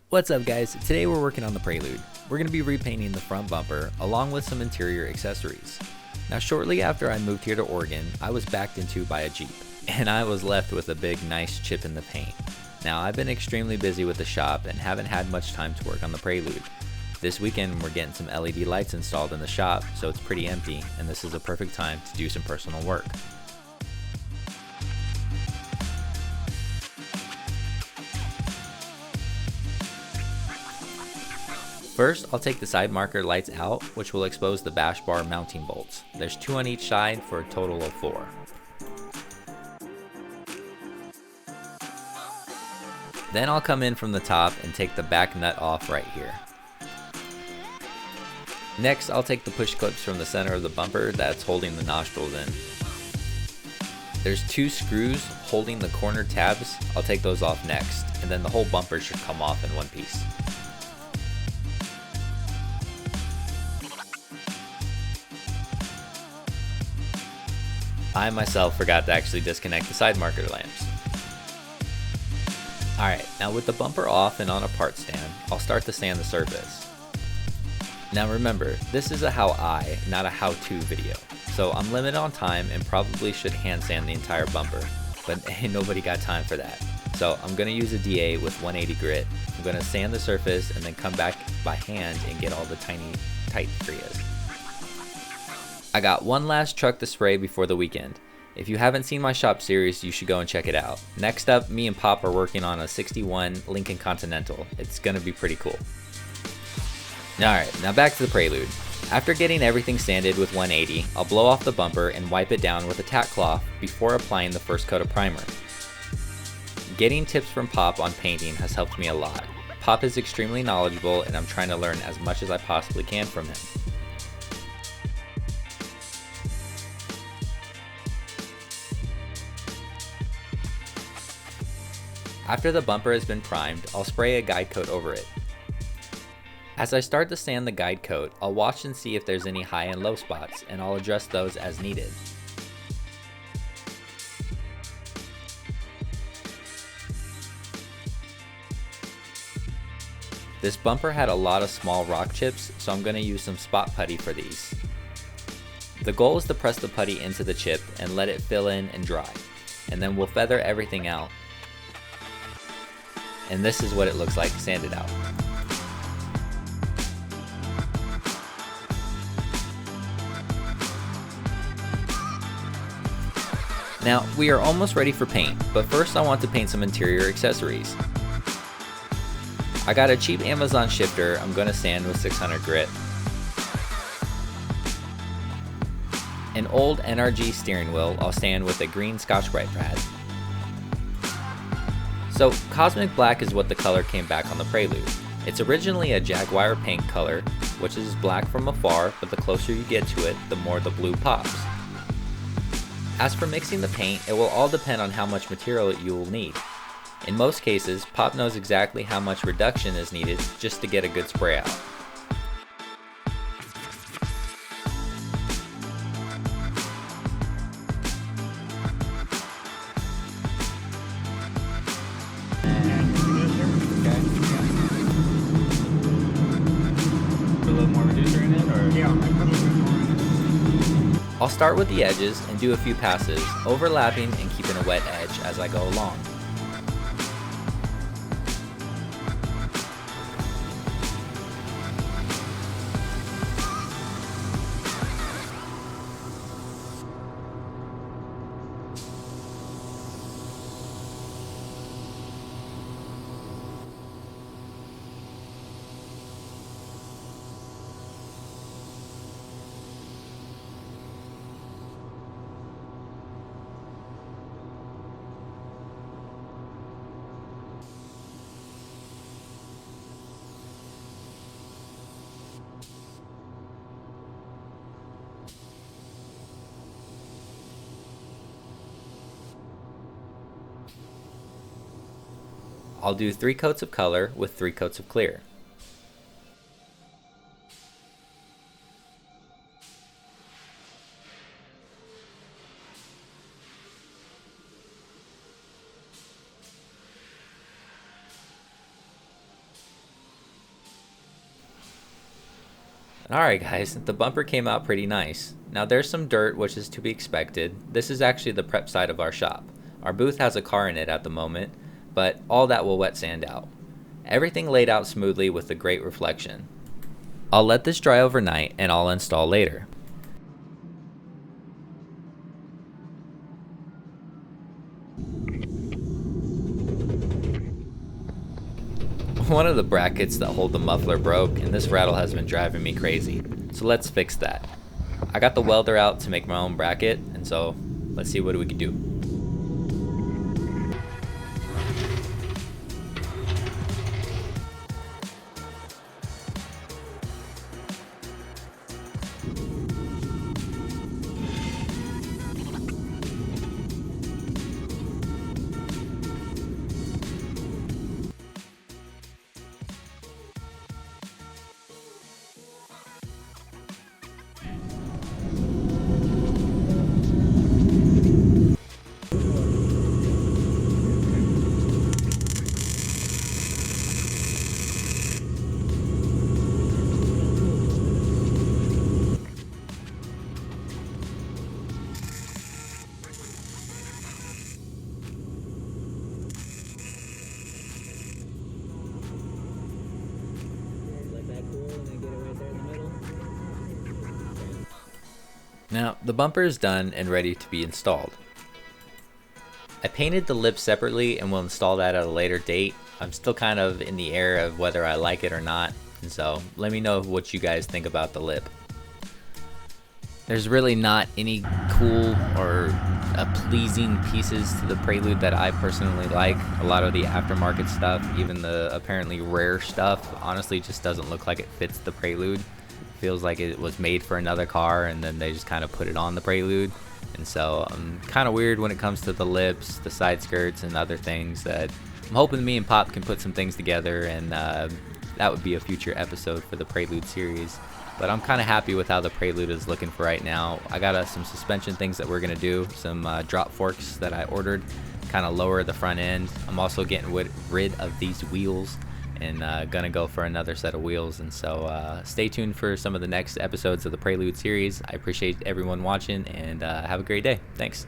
What's up guys, today we're working on the Prelude. We're going to be repainting the front bumper along with some interior accessories. Now shortly after I moved here to Oregon, I was backed into by a Jeep, and I was left with a big nice chip in the paint. Now I've been extremely busy with the shop and haven't had much time to work on the Prelude. This weekend we're getting some LED lights installed in the shop, so it's pretty empty, and this is a perfect time to do some personal work. First, I'll take the side marker lights out, which will expose the bash bar mounting bolts. There's 2 on each side for a total of 4. Then I'll come in from the top and take the back nut off right here. Next, I'll take the push clips from the center of the bumper that's holding the nostrils in. There's 2 screws holding the corner tabs. I'll take those off next, and then the whole bumper should come off in one piece. I myself forgot to actually disconnect the side marker lamps. Alright, now with the bumper off and on a part stand, I'll start to sand the surface. Now remember, this is a how I, not a how-to video, so I'm limited on time and probably should hand sand the entire bumper, but ain't nobody got time for that. So I'm going to use a DA with 180 grit. I'm going to sand the surface and then come back by hand and get all the tiny tight areas. I got one last truck to spray before the weekend. If you haven't seen my shop series, you should go and check it out. Next up, me and Pop are working on a 61 Lincoln Continental. It's gonna be pretty cool. Alright, now back to the Prelude. After getting everything sanded with 180, I'll blow off the bumper and wipe it down with a tack cloth before applying the first coat of primer. Getting tips from Pop on painting has helped me a lot. Pop is extremely knowledgeable and I'm trying to learn as much as I possibly can from him. After the bumper has been primed, I'll spray a guide coat over it. As I start to sand the guide coat, I'll watch and see if there's any high and low spots, and I'll adjust those as needed. This bumper had a lot of small rock chips, so I'm going to use some spot putty for these. The goal is to press the putty into the chip and let it fill in and dry, and then we'll feather everything out. And this is what it looks like sanded out. Now, we are almost ready for paint, but first I want to paint some interior accessories. I got a cheap Amazon shifter I'm going to sand with 600 grit. An old NRG steering wheel I'll sand with a green Scotch-Brite pad. So, Cosmic Black is what the color came back on the Prelude. It's originally a Jaguar paint color, which is black from afar, but the closer you get to it, the more the blue pops. As for mixing the paint, it will all depend on how much material you will need. In most cases, Pop knows exactly how much reduction is needed just to get a good spray out. I'll start with the edges and do a few passes, overlapping and keeping a wet edge as I go along. I'll do 3 coats of color with 3 coats of clear. Alright guys, the bumper came out pretty nice. Now there's some dirt, which is to be expected. This is actually the prep side of our shop. Our booth has a car in it at the moment, but all that will wet sand out. Everything laid out smoothly with a great reflection. I'll let this dry overnight and I'll install later. One of the brackets that hold the muffler broke, and this rattle has been driving me crazy. So let's fix that. I got the welder out to make my own bracket, and so let's see what we can do. Now, the bumper is done and ready to be installed. I painted the lip separately and will install that at a later date. I'm still kind of in the air of whether I like it or not, and so let me know what you guys think about the lip. There's really not any cool or pleasing pieces to the Prelude that I personally like. A lot of the aftermarket stuff, even the apparently rare stuff, honestly just doesn't look like it fits the Prelude. Feels like it was made for another car and then they just kind of put it on the Prelude. And so I'm kind of weird when it comes to the lips, the side skirts, and other things that I'm hoping me and Pop can put some things together, and that would be a future episode for the Prelude series. But I'm kind of happy with how the Prelude is looking for right now. I got some suspension things that we're going to do, some drop forks that I ordered, kind of lower the front end. I'm also getting rid of these wheels and gonna go for another set of wheels, and so stay tuned for some of the next episodes of the Prelude series. I appreciate everyone watching, and have a great day. Thanks.